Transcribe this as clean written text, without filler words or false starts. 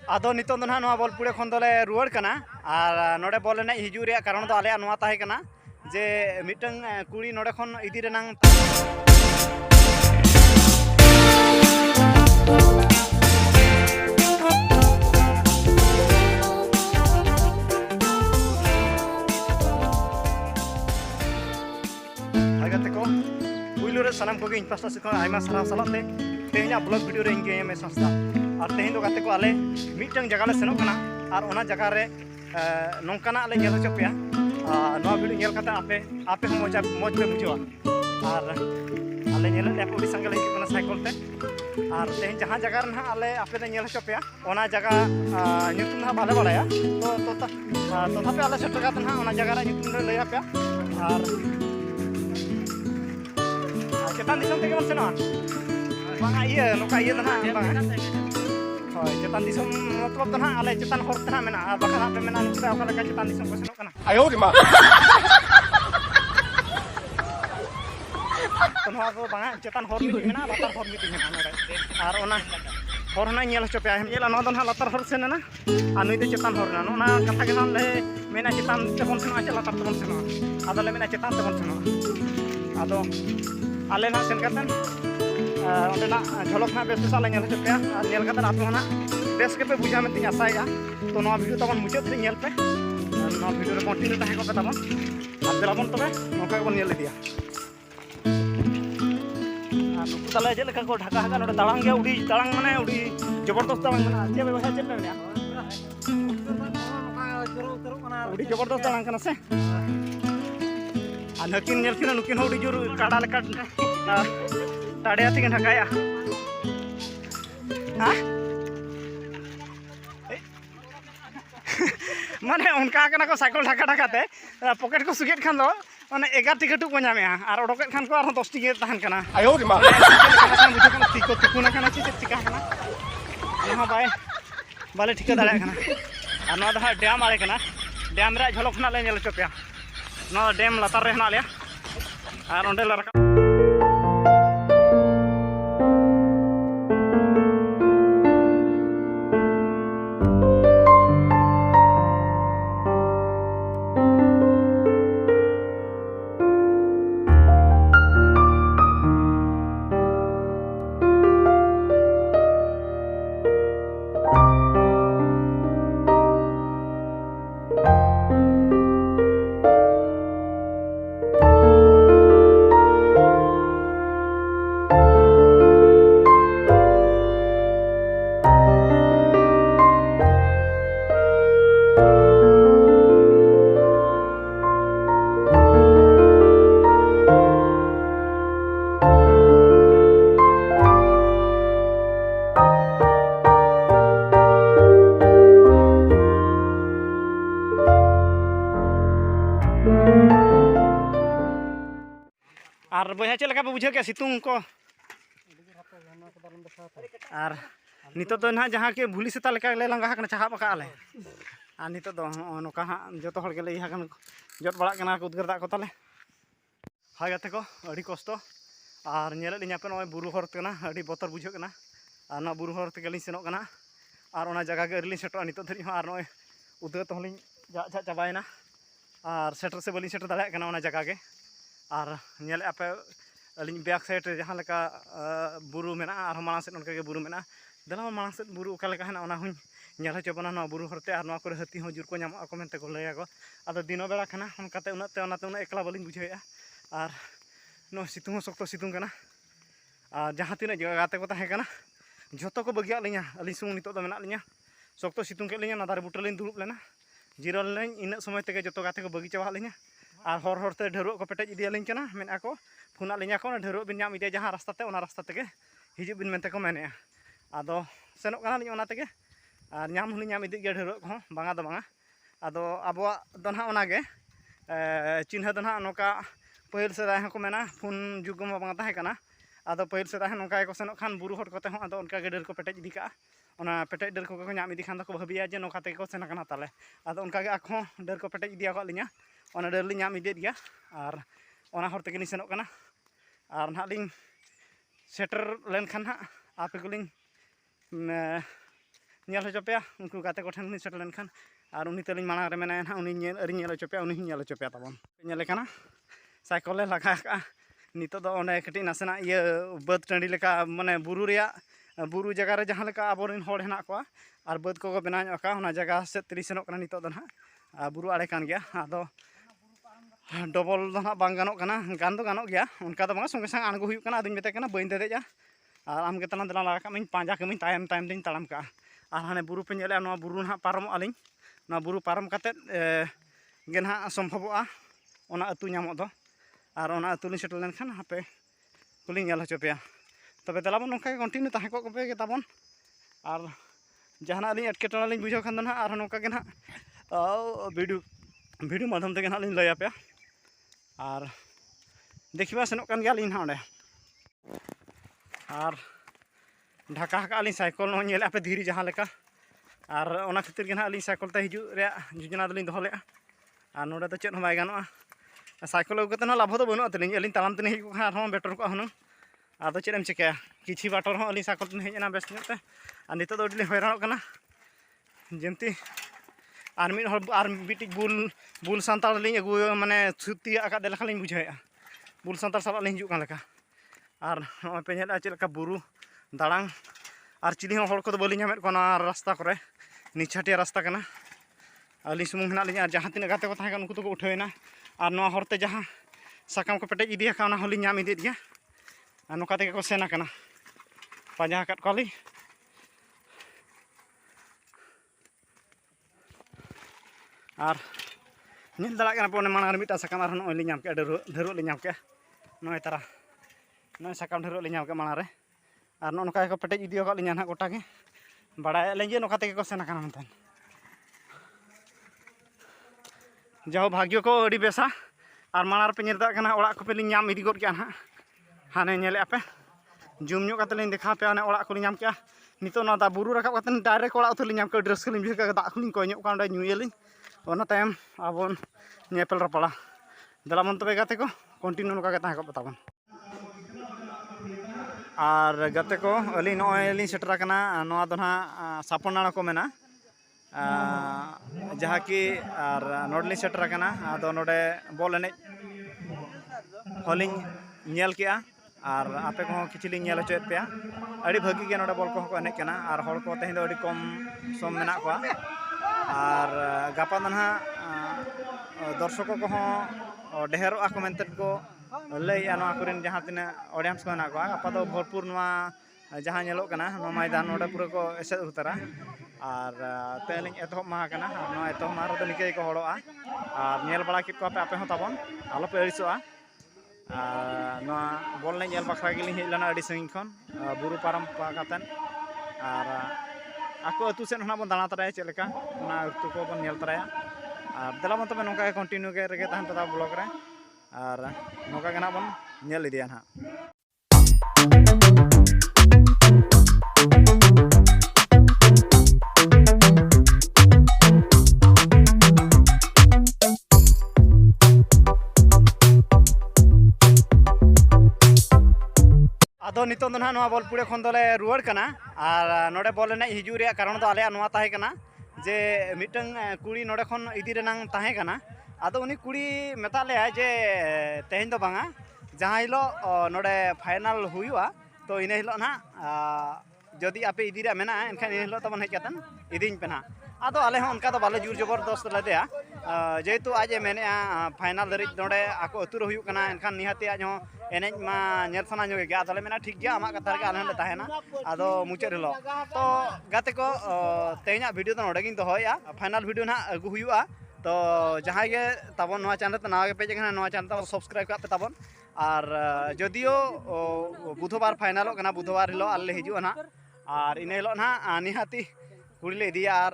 आदो नितों दो ना बोलपुरे खन दोले रुआड़ कना और नोडे बोल ने हिजू रे कारण दो आले नोआ ताहे कना जे मिटंग कुड़ी नोडे खन इदी रेनांग आगते को पुइलो रे सलाम को गे इन पास्टा से को आइमा सलाम सलाते तेहना ब्लॉग वीडियो रे इंगे में संस्था और तेहन दो गाते को आले मिटंग जगह ले सेनोक कना और ओना जगह रे नोंकाना ले नेल चपेया नो वीडियो नेल कता आपे आपे मौज पे बुझवा और आले नेल ले पुलिस संगे ले कना साइकिल ते और तेहन जहां जगह रे ना आले आपे ले नेल चपेया ओना जगह ᱧᱩᱛᱩᱢ ना बाले बड़ाया तो थापे आले सेटर काते ना ओना जगह रे ᱧᱩᱛᱩम ले लैया पे और चेतान दिसम तेगे बन सेनोआ बांगा इया नोका इया ना बांगा होय चेतान दिसम मतलब तो ना आले चेतान हर तना मेना बाखा आपे मेना नुसा ओका लेका चेतान दिसम को सेनोक कना आयो रे मा तो नोआ को बांगा चेतान हर मिटिंग मेना लातार हर मिटिंग मेना नोडे आर ओना हर ना नेल चोपे हम नेला नो दो ना लातार हर सेना आ नुई दे चेतान हर ना ओना कथा के नाम ले मेना चेतान ते बन सेनोआ चे लातार ते बन सेनोआ आदो ले मेना चेतान ते बन सेनोआ आदो आले ना सेन करतन ओंडेना झलक ना बेस साले नेल चपेया और नेल कतन आपे ना बेस के पे बुझा में आसाया तो नो वीडियो तबन मुचाद रे नेल पे नो वीडियो रे कंटिन्यू ताहे को पे तबन अब देलाबन तबे नोका बन नेल दिया नुकु ताले जे लेका को ढाका हाका नोडे दालांग गया उडी दालांग माने उडी जबरदस्त दालांग माने जे व्यवसाय चल पे उडी जबरदस्त दालांग कना से नकिन नेल किना नुकिन उडी जोर काडा लेका टाड़े आते ढकाया माने उनका कना को साइकिल ढाका ढाकाते पॉकेट को सुगेट खान दो माने 11 टिकट को ᱧᱟᱢᱮ और ओडोकेट खान को आरो 10 टिकट तहन कना आयो रे मा टिको तिकुना कना चे चिका कना ना बाय बाले ठिका दाड़ा कना और ना दा डैम आले कना डैम रे झलक ना ले नेल चोपया ना डैम लातार रे ना ले और ओंडे ला रका और बया चल पे बुझे क्या सितुंग को और नित तो ना जहाँ के भूली सेता ले लंगा चाहा पका आले और नित नौका हाँ जो के जट बड़ा उद्गार दा को ताले हाय गाते को अड़ी कष्ट और नेले लिया पे नॉय बुरु हर तेना अड़ी बतर बुझेना और ना बुरु हर तेगे सेनोकना और ओना जगह के अरली सेटो नित धरी और नॉय उद्गार तो हलिं जा चाबायना और सेटर से बलिं सेटर दाड़ा कना ओना जगह के और नेले आपे अलिंग बैक साइड जहाँ लेका बुरु मेना और मांग सेट उनका बुरु मेना दला मांग सेट बुरु उका लेका हेना ओना हुं नेल चोबना ना बुरु हरते और ना करे हाथी हो जुर को नामो को मेनते को लैया को आदो दिनो बेला खाना उनकाते उनाते उना एकला बलिंग बुझेया और नो सितुंग शक्तो सितुंग कना और जहाँ तीना गाते को ताहे कना झोतो को बगिया लिया अलिंग सुंग नितो दो मेना लिया शक्तो सितुंग के लिया ना दारे बुटा लिंग दुड़ुब लेना जिरल लें इन समय तेगे जतो गाते को बगी चाबा लिया और हर हरते ढेरुआ को पेटेज इदियालिंग कना मेना को फोना लिया को ढेरुआ बिन नाम इदिया जहाँ रास्ता ते ओना रास्ता तेगे हिजुब बिन मेनते को मेने आदो सेनोक कना लिया ओना तेगे और नाम हुली नाम इदि गे ढेरुआ को बांगा दो बांगा आदो आबोआ दो ना ओना गे चिन्ह दो ना नोका पहिल सेदाय को मेना फोन जुग मा बांगा ताहे कना आदो पहिल सेदाय नोका को सेनोक खान बुरु हट कोते हो आदो उनका गे डेर को पेटेज इदि का ओना पेटेज डेर को नाम इदि खान दो को भाबिया जे नोका तेगे को सेना कना ताले आदो उनका गे आखो डेर को पेटेज इदिया को लिया ओना डेर लिं नाम इदि दिया और ओना हर तेगे नि सेनोक कना और ना लिं सेटर लेन खान हा आपे को लिं nyel hocho pea unku gate ko then setel lenkhan ar uni telin manang re menaya na uni nyel ari nyel hocho pea uni nyel hocho pea tabon nyele kana cycle le laga ka nito do one kati nasena iya baud tandi leka mane buru reya buru jaga re jahan leka aborin hor hena ko ar baud ko bena nyok ka ona jaga set tri senok kana nito do na buru are kan gya ado double do na bang ganok kana gan do ganok gya unka do bang songe sang angu huyuk kana aduñ mete kana bain de ja ar am ge talan dalan laga ka min panja ke min tayam tayam din talam ka ar hane buru pe nyele no buru na parom aling no buru parom katet gen ha sombhoboa ona atu nyamok do ar ona atu lin setel lenkhan hape kulin nyel hocho pea tobe delabon nongka continue tahe ko pe ge tabon ar jahana alin etketona lin bujhaw khan do na ar nongka ge na video madhom tege na lin lay apea ar dekhiba senok kan gyalin ha onde ar Dhaka का अली cycle नो nyele ape dhiri jahan leka ar ona khatir ge na Ali cycle te hiju रे योजना दलिन दोहो लेआ ar नोडे तो चेत हो बाय गानोआ साइकल अगु कते ना लाभ दो बनु तलिन अलिन तालाम तने हिजु खा आरो बेटर को हनु आदो चेत एम चिकाया किछि बाटर हो अलिन साइकल तने हेजना बेस्ट नेते ar नितो दो अडिली हैरान कना जेमती ar mid hor ar bitik bul santal lin agu mane thuti akad de lekha lin bujhaया bul santal sala lin hiju kan leka ar no pe nyela chel ka buru दाड़ांग और chilli हर को बाली नामेद को रास्ता करे निछाटिया रास्ता कना अली सुमुंग हेना लिया जहाँ तीन गाते को तहन उनको तो उठेना और नवा हरते जहाँ साकाम को पेटेज इदी का होली नाम इदी गया और नोका तेगे को सेना कना पाजा हकत कोली और निल दला कना पोने माना मिटा साकाम आर नोय लिᱧाम के ढेरो लिᱧाम के नोय तारा नोय साकाम ढेरो लिᱧाम के माना रे और नोका को पेटेज इदी का लिᱧा ना गोटा के बड़ा लेंगे नोका तेगे को सेना कना मनतन जाओ भाग्य को अड़ी बेसा और मानार पे नेदा कना ओड़ा को पे लिᱧ नाम इदी गोद के ना हाने नेले आपे जूम ᱧᱚᱜ कते लिᱧ देखा पे ओड़ा को लिᱧ नाम के नितो ना दा बुरु रकाब कते डायरेक्ट ओड़ा उतो लिᱧ नाम के ड्रेस को लिᱧ भिका दा को लिᱧ को ᱧᱚᱜ का ᱧᱩᱭᱮलिᱧ ओना तायम आबोन नेपल रपड़ा दला मन तबे गाते को कंटिन्यू नोका के ताहे को बताबन और गाते को अली नोय लिᱧ सेटरा कना नोआ दो ना सापनाना को मेना जहाँ की और नोडलिᱧ सेटरा कना आदो नोडे बॉल एने हलिᱧ नेल केआ और आपे को किछलिᱧ नेल होचेत पेया अड़ी भागी के नोडे बॉल को एने कना और हर को तेहिं दो अड़ी कम सम मेना को और गापा दो ना दर्शक को ढेरोआ को मेनते को लैया नोआ कुरेन जहाँ तीना ऑडियंस को हेना को गापा दो भरपूर नोआ जहाँ नेलोग कना नोआ मैदान नोडे पूरा को एसेद उतारा और तेलिñ एतहब मा कना नोआ एतहब मा रे निके को हड़ोआ और नेल बड़ा कित को आपे हो ताबन आलो पे अड़िसोआ नोआ बॉल ने नेल बखरा गेलिñ हेज लना अड़ी संगिñ खन बुरु पारम कातन और आको अतु सेन हना बन दाना तराया चेक लेका ना अतु को बन नेल तराया और दला मन तबे नोका कंटिन्यू के रेगे तहन पता ब्लॉग रे और नोका के ना बन नेल इदिया ना आदो नितो दो ना बॉल पुड़े खन दोले रुआड़ कना और नोडे बॉल ने हिजू रे कारण दो आले नोआ ताहे कना जे मिटंग कुड़ी नोडे खन इदी रेनांग ताहे कना आदो उनी कुड़ी मेता ले जे तेहें दो बांगा जहां हिलो नोडे फाइनल हुआ तो इने हिलो ना जदि आपे इदी रे मेना एनखान इन हिलो तबन हेज कतन इदिñ पे ना आदो आले हन उनका दो बाले जोर जबरदस्त लेदेया जेहेतु आज मेने फाइनल धरी नोडे आको अतु रे हुयु कना एनखान निहाती आज हो एनेज मा नेल सना ᱧᱚᱜ गया आदो मेना ठीक गया आमा कथा रे आले हन ताहेना आदो मुचाद हिलो तो गाते को तेहेña वीडियो तो नोडे गिन दोहोया फाइनल वीडियो ना अगु हुयुआ तो जहां गे ताबन नोआ चैनल ते नावा गे पेज कना नोआ चैनल तो सब्सक्राइब का पे ताबन और जदियो बुधवार फाइनल कना बुधवार हिलो आले हिजु ना और इने हिलो ना निहाती कुड़ी ले दिया और